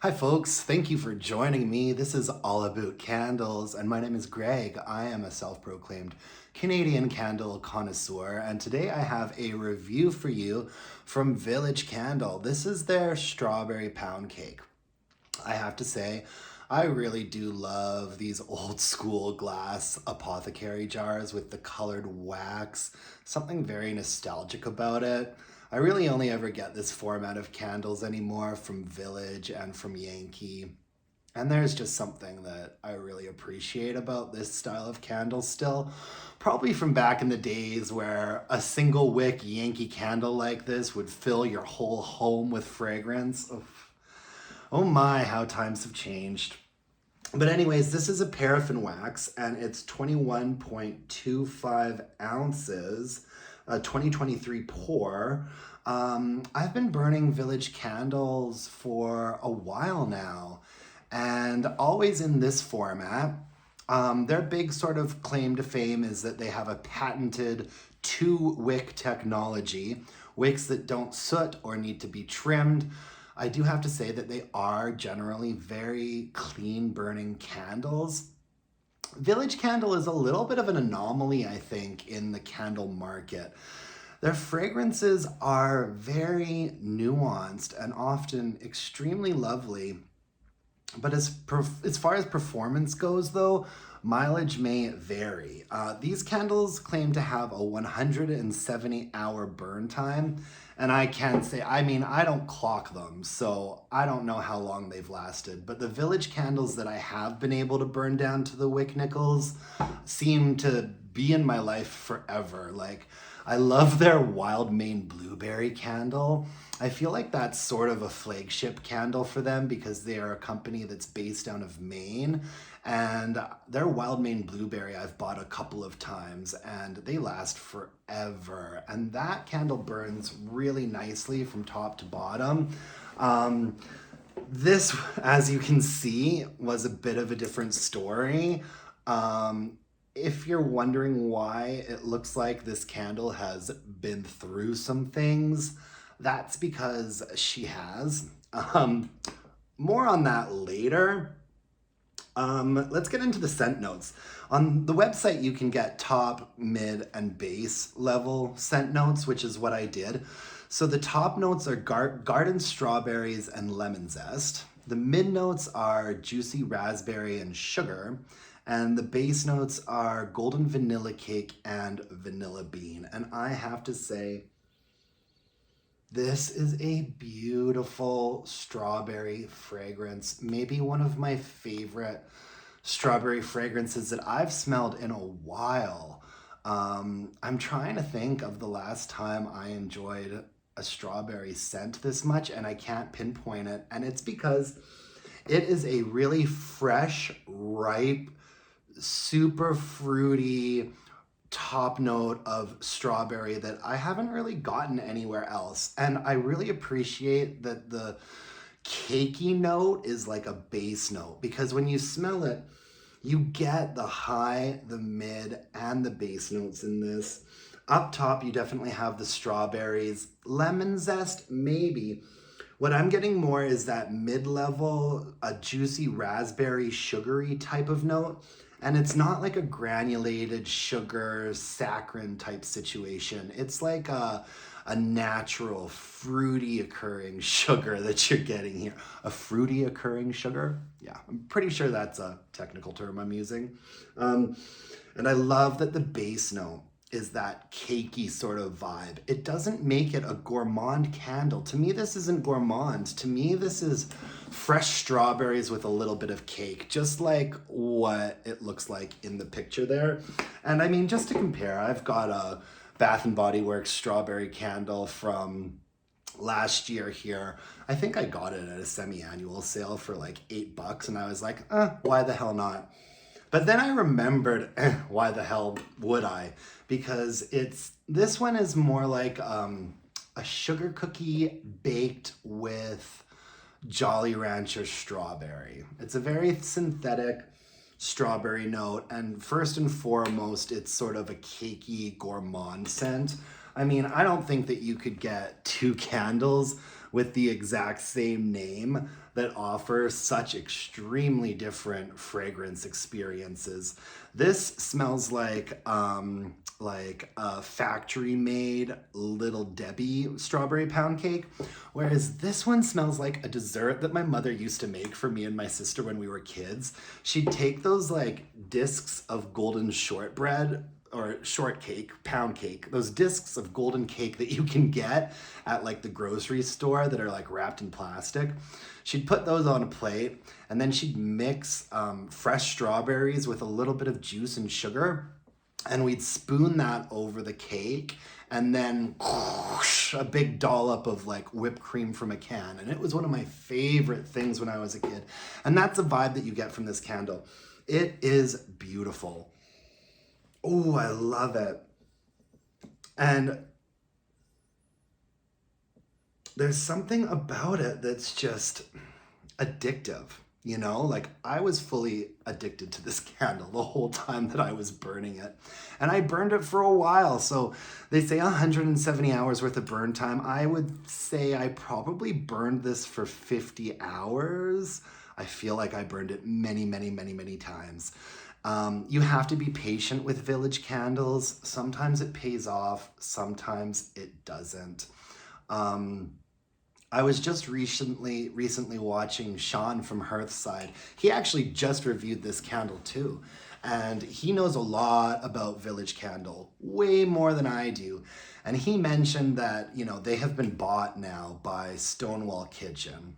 Hi folks, thank you for joining me. This is all about candles and my name is Greg. I am a self-proclaimed Canadian candle connoisseur and today I have a review for you from Village Candle. This is their strawberry pound cake. I have to say, I really do love these old school glass apothecary jars with the colored wax. Something very nostalgic about it. I really only ever get this format of candles anymore from Village and from Yankee. And there's just something that I really appreciate about this style of candle still. Probably from back in the days where a single wick Yankee candle like this would fill your whole home with fragrance. Oh my, how times have changed. But anyways, this is a paraffin wax and it's 21.25 ounces, a 2023 pour. I've been burning Village candles for a while now and always in this format. Their big sort of claim to fame is that they have a patented 2-wick technology, wicks that don't soot or need to be trimmed. I do have to say that they are generally very clean burning candles. Village Candle is a little bit of an anomaly, I think, in the candle market. Their fragrances are very nuanced and often extremely lovely. But as far as performance goes, though, mileage may vary. These candles claim to have a 170-hour burn time, and I can say, I don't clock them, so I don't know how long they've lasted. But the Village candles that I have been able to burn down to the wick nickels seem to be in my life forever. Like, I love their Wild Maine Blueberry candle. I feel like that's sort of a flagship candle for them because they are a company that's based out of Maine. And their Wild Maine Blueberry I've bought a couple of times and they last forever. And that candle burns really nicely from top to bottom. This, as you can see, was a bit of a different story. If you're wondering why it looks like this candle has been through some things, that's because she has. More on that later. Let's get into the scent notes. On the website, you can get top, mid, and base level scent notes, which is what I did. So the top notes are garden strawberries and lemon zest. The mid notes are juicy raspberry and sugar. And the base notes are golden vanilla cake and vanilla bean. And I have to say, this is a beautiful strawberry fragrance. Maybe one of my favorite strawberry fragrances that I've smelled in a while. I'm trying to think of the last time I enjoyed a strawberry scent this much, and I can't pinpoint it. And it's because it is a really fresh, ripe, super fruity top note of strawberry that I haven't really gotten anywhere else. And I really appreciate that the cakey note is like a base note because when you smell it, you get the high, the mid, and the base notes in this. Up top, you definitely have the strawberries. Lemon zest, maybe. What I'm getting more is that mid-level, a juicy raspberry, sugary type of note. And it's not like a granulated sugar saccharin type situation. It's like a natural fruity occurring sugar that you're getting here. A fruity occurring sugar? Yeah, I'm pretty sure that's a technical term I'm using. And I love that the base note is that cakey sort of vibe. It doesn't make it a gourmand candle. To me, this isn't gourmand. To me, this is fresh strawberries with a little bit of cake, just like what it looks like in the picture there. And I mean, just to compare, I've got a Bath & Body Works strawberry candle from last year here. I think I got it at a semi-annual sale for like $8 and I was like, why the hell not? But then I remembered, why the hell would I? Because this one is more like a sugar cookie baked with Jolly Rancher strawberry. It's a very synthetic strawberry note, and first and foremost, it's sort of a cakey gourmand scent. I mean, I don't think that you could get two candles with the exact same name that offer such extremely different fragrance experiences. This smells like a factory-made Little Debbie strawberry pound cake, whereas this one smells like a dessert that my mother used to make for me and my sister when we were kids. She'd take those like discs of golden shortbread or shortcake, pound cake, those discs of golden cake that you can get at like the grocery store that are like wrapped in plastic. She'd put those on a plate, and then she'd mix fresh strawberries with a little bit of juice and sugar, and we'd spoon that over the cake, and then whoosh, a big dollop of like whipped cream from a can. And it was one of my favorite things when I was a kid. And that's the vibe that you get from this candle. It is beautiful. Oh, I love it. And there's something about it that's just addictive. You know, like I was fully addicted to this candle the whole time that I was burning it. And I burned it for a while. So they say 170 hours worth of burn time. I would say I probably burned this for 50 hours. I feel like I burned it many, many, many, many times. You have to be patient with Village candles. Sometimes it pays off, sometimes it doesn't. I was just recently watching Sean from Hearthside. He actually just reviewed this candle too. And he knows a lot about Village Candle, way more than I do. And he mentioned that, you know, they have been bought now by Stonewall Kitchen.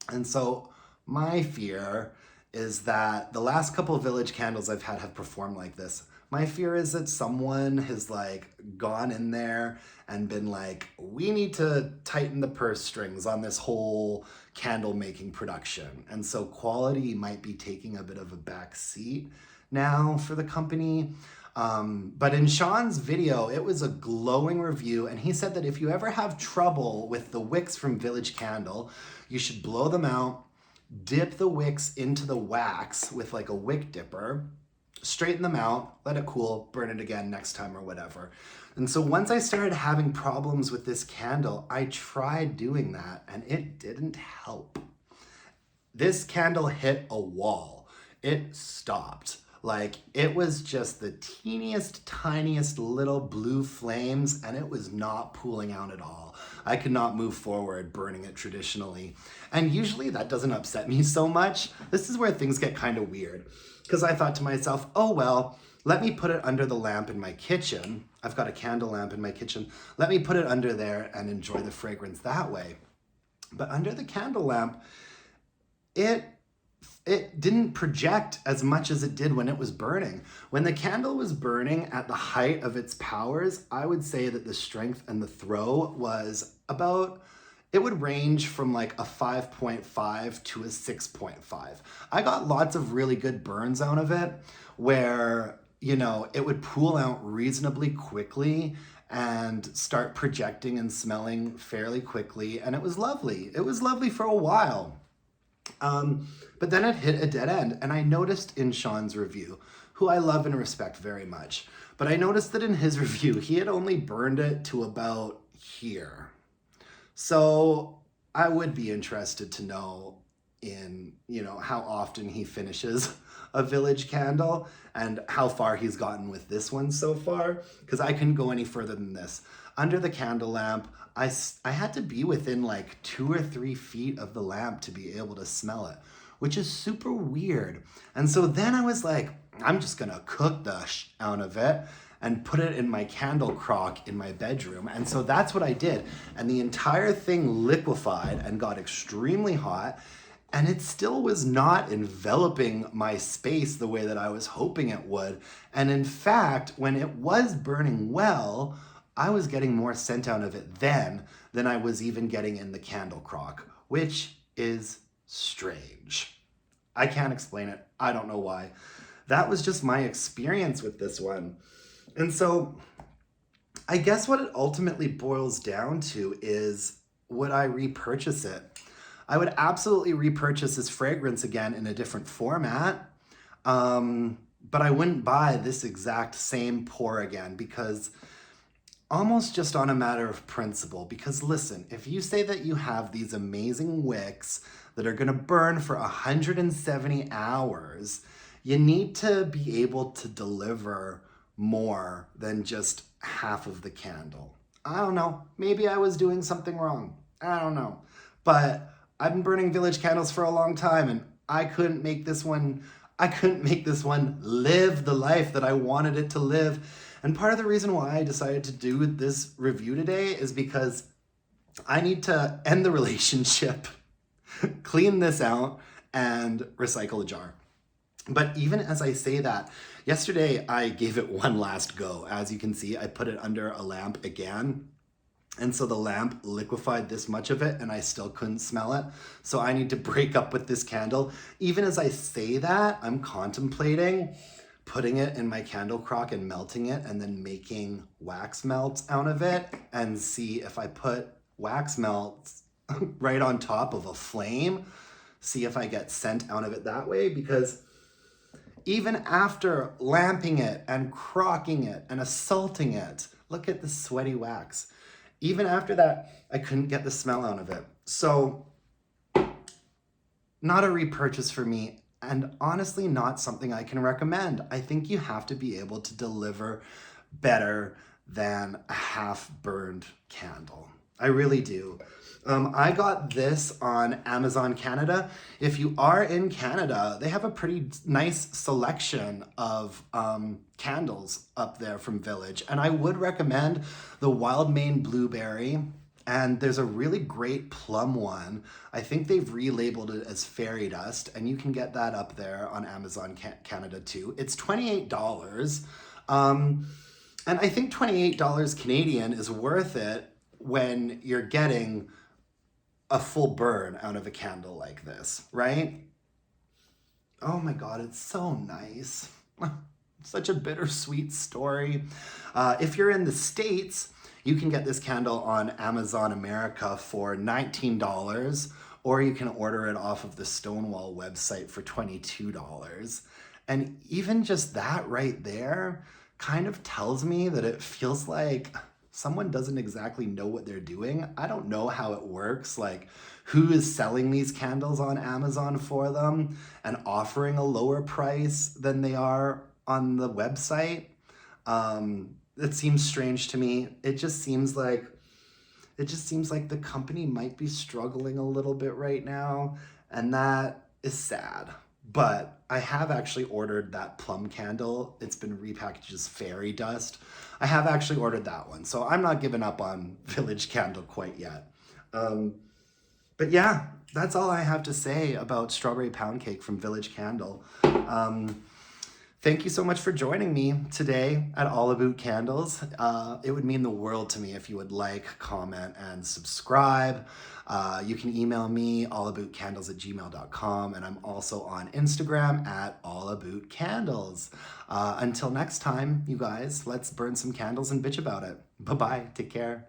And so my fear is that the last couple of Village candles I've had have performed like this. My fear is that someone has like gone in there and been like, we need to tighten the purse strings on this whole candle making production. And so quality might be taking a bit of a back seat now for the company. But in Sean's video, it was a glowing review. And he said that if you ever have trouble with the wicks from Village Candle, you should blow them out, dip the wicks into the wax with like a wick dipper, straighten them out, let it cool, burn it again next time or whatever. And so once I started having problems with this candle, I tried doing that and it didn't help. This candle hit a wall. It stopped. Like it was just the teeniest, tiniest little blue flames, and it was not pooling out at all. I could not move forward burning it traditionally. And usually that doesn't upset me so much. This is where things get kind of weird, because I thought to myself, oh well, let me put it under the lamp in my kitchen. I've got a candle lamp in my kitchen. Let me put it under there and enjoy the fragrance that way. But under the candle lamp, it didn't project as much as it did when it was burning. When the candle was burning at the height of its powers, I would say that the strength and the throw was about, it would range from like a 5.5 to a 6.5. I got lots of really good burns out of it where, you know, it would pool out reasonably quickly and start projecting and smelling fairly quickly. And it was lovely. It was lovely for a while. But then it hit a dead end, and I noticed in Sean's review, who I love and respect very much, but I noticed that in his review, he had only burned it to about here. So I would be interested to know in, you know, how often he finishes a Village candle and how far he's gotten with this one so far, because I couldn't go any further than this. Under the candle lamp, I had to be within like 2 or 3 feet of the lamp to be able to smell it, which is super weird. And so then I was like, I'm just gonna cook the out of it and put it in my candle crock in my bedroom. And so that's what I did. And the entire thing liquefied and got extremely hot, and it still was not enveloping my space the way that I was hoping it would. And in fact, when it was burning well, I was getting more scent out of it then than I was even getting in the candle crock, which is strange. I can't explain it. I don't know why. That was just my experience with this one. And so I guess what it ultimately boils down to is, would I repurchase it? I would absolutely repurchase this fragrance again in a different format. But I wouldn't buy this exact same pour again, because almost just on a matter of principle. Because listen, if you say that you have these amazing wicks that are going to burn for 170 hours, you need to be able to deliver more than just half of the candle. I don't know. Maybe I was doing something wrong. I don't know. But I've been burning village candles for a long time, and I couldn't make this one live the life that I wanted it to live. And part of the reason why I decided to do this review today is because I need to end the relationship, clean this out, and recycle the jar. But even as I say that, yesterday I gave it one last go. As you can see, I put it under a lamp again. And so the lamp liquefied this much of it and I still couldn't smell it. So I need to break up with this candle. Even as I say that, I'm contemplating putting it in my candle crock and melting it and then making wax melts out of it, and see if I put wax melts right on top of a flame, see if I get scent out of it that way. Because even after lamping it and crocking it and assaulting it, look at the sweaty wax. Even after that, I couldn't get the smell out of it. So, not a repurchase for me, and honestly not something I can recommend. I think you have to be able to deliver better than a half-burned candle. I really do. I got this on Amazon Canada. If you are in Canada, they have a pretty nice selection of candles up there from Village. And I would recommend the Wild Maine Blueberry. And there's a really great plum one. I think they've relabeled it as Fairy Dust, and you can get that up there on Amazon Canada too. It's $28. And I think $28 Canadian is worth it when you're getting a full burn out of a candle like this, right? Oh my God, it's so nice. Such a bittersweet story. If you're in the States, you can get this candle on Amazon America for $19, or you can order it off of the Stonewall website for $22. And even just that right there kind of tells me that it feels like someone doesn't exactly know what they're doing. I don't know how it works, like who is selling these candles on Amazon for them and offering a lower price than they are on the website. It seems strange to me. It just seems like the company might be struggling a little bit right now, and that is sad. But I have actually ordered that plum candle. It's been repackaged as Fairy Dust. I have actually ordered that one, so I'm not giving up on Village Candle quite yet. But yeah, that's all I have to say about Strawberry Pound Cake from Village Candle. Thank you so much for joining me today at All Aboot Candles. It would mean the world to me if you would like, comment, and subscribe. You can email me, allabootcandles@gmail.com, and I'm also on Instagram at allabootcandles. Until next time, you guys, let's burn some candles and bitch about it. Bye-bye. Take care.